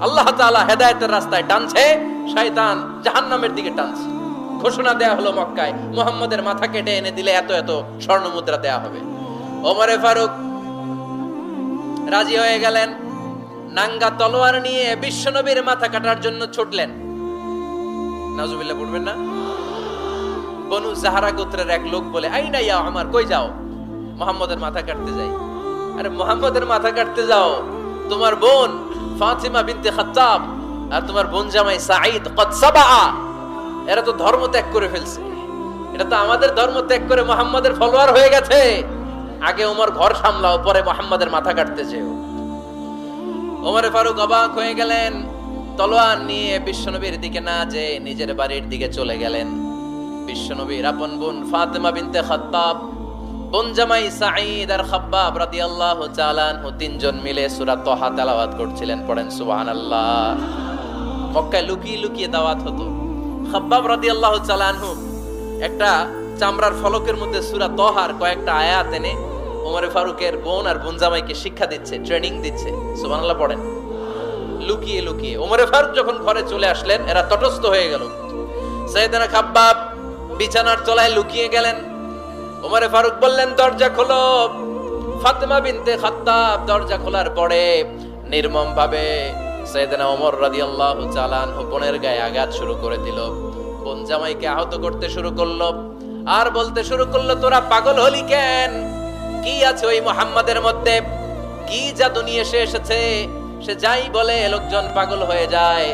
আল্লাহ তাআলা হেদায়েতের রাস্তায় টানছে, শয়তান জাহান্নামের দিকে টানছে। ঘোষণা দেয়া হলো মক্কায়, মুহাম্মদের মাথা কেটে এনে দিলে এত এত স্বর্ণ মুদ্রা দেয়া হবে। ওমরে ফারুক রাজি হয়ে গেলেন। নাঙ্গা তলোয়ার নিয়ে বিশ্বনবীর মাথা কাটার জন্য ছুটলেন। নাউজুবিল্লাহ পড়বেন না? বনু জাহরা গোত্রের এক লোক বলে, আইনা ইয়া আমার, কই যাও? মুহাম্মদের মাথা কাটতে যাই। আরে মুহাম্মদের মাথা কাটতে যাও? তোমার বোন ফাতিমা বিনতে খাত্তাব আর তোমার বোন জামাই সাঈদ কদ সাবা, এরা তো ধর্ম ত্যাগ করে ফেলছে। এটা তো আমাদের ধর্ম ত্যাগ করে মুহাম্মদের ফলোয়ার হয়ে গেছে। আগে ওমর ঘর সামলাও, পরে মুহাম্মদের মাথা কাটতে যেও। ওমর ফারুক অবাক হয়ে গেলেন। তলোয়ার নিয়ে বিশ্বনবীর দিকে না যে নিজের বাড়ির দিকে চলে গেলেন। বিশ্বনবীর আপন বোন ফাতিমা বিনতে খাত্তাব, বোন জামাই সাঈদ আর খাব্বাব রাদিয়াল্লাহু তাআলা আনহু তিনজন মিলে সূরা তাহা তেলাওয়াত করছিলেন। পড়েন সুবহানাল্লাহ। মক্কায় লুকিয়ে লুকিয়ে দাওয়াত হতো। খাব্বাব রাদিয়াল্লাহু তাআলা আনহু একটা চামড়ার ফলকের মধ্যে সূরা তাহার কয়েকটা আয়াত এনে ওমর ফারুকের বোন আর বোন জামাইকে শিক্ষা দিচ্ছে, ট্রেনিং দিচ্ছে। সুবহানাল্লাহ পড়েন। লুকিয়ে লুকিয়ে ওমর ফারুক যখন ঘরে চলে আসলেন, এরা তটস্থ হয়ে গেল। সাইয়েদনা খাব্বাব বিছানার তলায় লুকিয়ে গেলেন। ওমর ফারুক বললেন, দরজা খোলো। ফাতিমা বিনতে খাত্তাব দরজা খোলার পরে নির্মম ভাবে সাইয়েদনা ওমর রাদিয়াল্লাহু তাআলা আনহু বোনের গায়ে আঘাত শুরু করে দিল। বোন জামাইকে আহত করতে শুরু করলো আর বলতে শুরু করলো, তোরা পাগল হলি কেন? কি আছে ওই মুহাম্মাদের মধ্যে? কি জাদু নিয়ে সে এসেছে? সে যাই বলে লোকজন পাগল হয়ে যায়,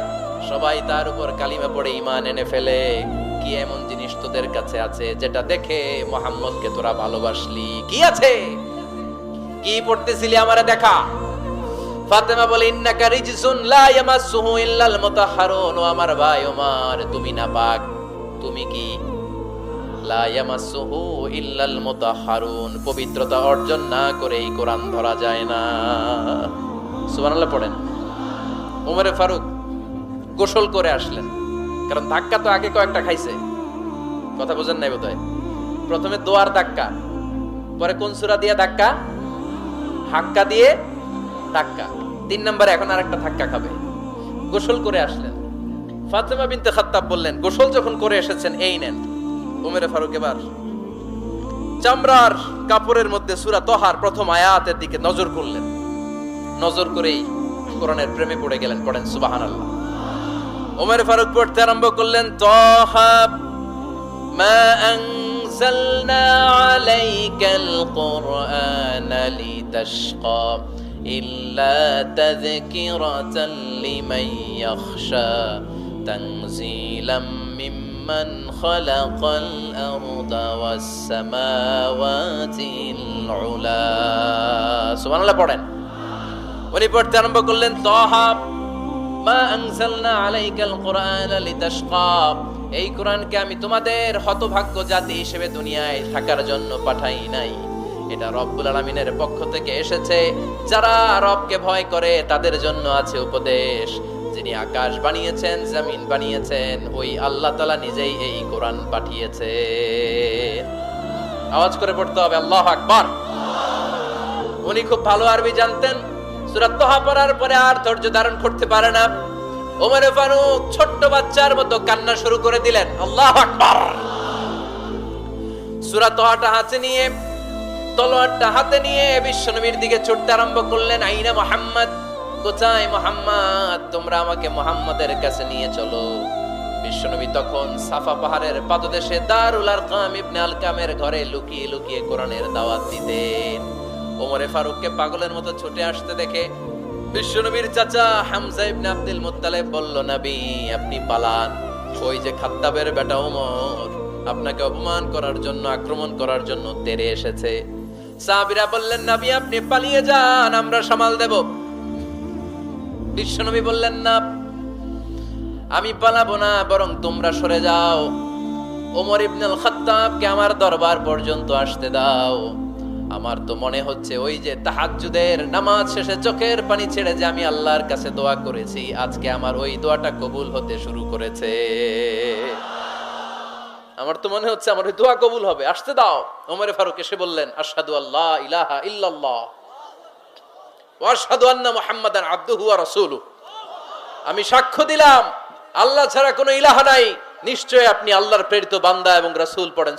সবাই তার উপর কালিমা পড়ে ঈমান এনে ফেলে। কি এমন জিনিস তোদের কাছে আছে যেটা দেখে মুহাম্মদকে তোরা ভালোবাসলি? কি আছে? কি পড়তেছিলি আমারে দেখা। ফাতেমা বলে, ইন্নাকা রিজসুন লা ইয়ামাসসুহু ইল্লাল মুতাহহারুন। ও আমার ভাই ওমর, তুমি নাপাক। তুমি কি? লা ইয়ামাসসুহু ইল্লাল মুতাহহারুন, পবিত্রতা অর্জন না করে এই কোরআন ধরা যায় না। সুবহানাল্লাহ পড়েন। ওমর ফারুক গোসল করে আসলেন, কারণ ধাক্কা তো আগে কয়েকটা খাইছে। কথা বোঝেন নাই বোধহয়? প্রথমে দোয়ার ধাক্কা, পরে কোন সূরা দিয়ে ধাক্কা? হাক্কা দিয়ে ধাক্কা। 3 নম্বরে এখন আরেকটা ধাক্কা খাবে। গোসল করে আসলেন। ফাতিমা বিনতে খাত্তাব বললেন, গোসল যখন করে এসেছেন, এই নেন। ওমর ফারুক এবার চামড়ার কাপড়ের মধ্যে সূরা তাহার প্রথম আয়াতের দিকে নজর করলেন। নজর করেই কোরআনের প্রেমে পড়ে গেলেন। পড়েন সুবহানাল্লাহ। ওমর ফারুক পড়তে আরম্ভ করলেন, তাহা মা আনজালনা আলাইকাল কুরআনা লিতাশকা ইল্লা তাযকিরাতাল লিমান ইয়াখশা তানজিলাম মিম্মান খালাকাল আরদা ওয়াস সামাওয়াতিল উলা। সুবহানাল্লাহ পড়েন। উনি পড়তে আরম্ভ করলেন, তাহা মা আনজালনা আলাইকাল কুরআনা লিতাশকা, এই কোরআনকে আমি তোমাদের হতভাগ্য জাতি হিসেবে দুনিয়ায় থাকার জন্য পাঠাই নাই। এটা রব্বুল আলামিনের পক্ষ থেকে এসেছে। যারা রবকে ভয় করে তাদের জন্য আছে উপদেশ। যিনি আকাশ বানিয়েছেন, জমিন বানিয়েছেন, ওই আল্লাহ তাআলা নিজেই এই কোরআন পাঠিয়েছেন। আওয়াজ করে পড়তে হবে, আল্লাহু আকবার। উনি খুব ভালো আরবি জানতেন। সূরা তাহা পড়ার পরে আর ধৈর্য ধারণ করতে পারে না। ওমর ফারুক ছোট্ট বাচ্চার মতো কান্না শুরু করে দিলেন। আল্লাহু আকবার। সূরা তাহাটা হাতে নিয়ে, তলোয়ারটা হাতে নিয়ে বিশ্বনবীর দিকে ছুটতে আরম্ভ করলেন। আইনা মুহাম্মদ, কোথায় মুহাম্মদ? তোমরা আমাকে মুহাম্মদের কাছে নিয়ে চলো। বিশ্বনবী তখন সাফা পাহাড়ের পাদদেশে দারুল আরকাম ইবনে আলকামের ঘরে লুকিয়ে লুকিয়ে কোরআনের দাওয়াত দিতেন। ওমর ফারুককে পাগলের মতো ছুটে আসতে দেখে বিশ্বনবীর চাচা হামজা ইবনে আব্দুল মুত্তালিব বলল, নবী আপনি পালান। ওই যে খাত্তাবের বেটা ওমর আপনাকে অপমান করার জন্য, আক্রমণ করার জন্য তেড়ে এসেছে। সাহাবীরা বললেন, নবী আপনি পালিয়ে যান, আমরা সামাল দেব। বিশ্বনবী বললেন, না আমি পালাবো না, বরং তোমরা সরে যাও। ওমর ইবনুল খাত্তাবকে আমার দরবার পর্যন্ত আসতে দাও। আমার তো মনে হচ্ছে ওই যে তাহাজ্জুদের নামাজ শেষে চোখের পানি ছেড়ে যে আমি আল্লাহর কাছে দোয়া করেছি, আজকে আমার ওই দোয়াটা কবুল হতে শুরু করেছে। আমার তো মনে হচ্ছে আমার ওই দোয়া কবুল হবে, আসতে দাও। ওমর ফারুক এসে বললেন, আশহাদু আল্লা ইলাহা ইল্লাল্লাহ ওয়া আশহাদু আন্না মুহাম্মাদান আবদুহু ওয়া রাসূলুহু। আমি সাক্ষ্য দিলাম আল্লাহ ছাড়া কোনো ইলাহ নাই, নিশ্চয় আপনি আল্লাহর প্রেরিত বান্দা এবং রাসূল। পড়েন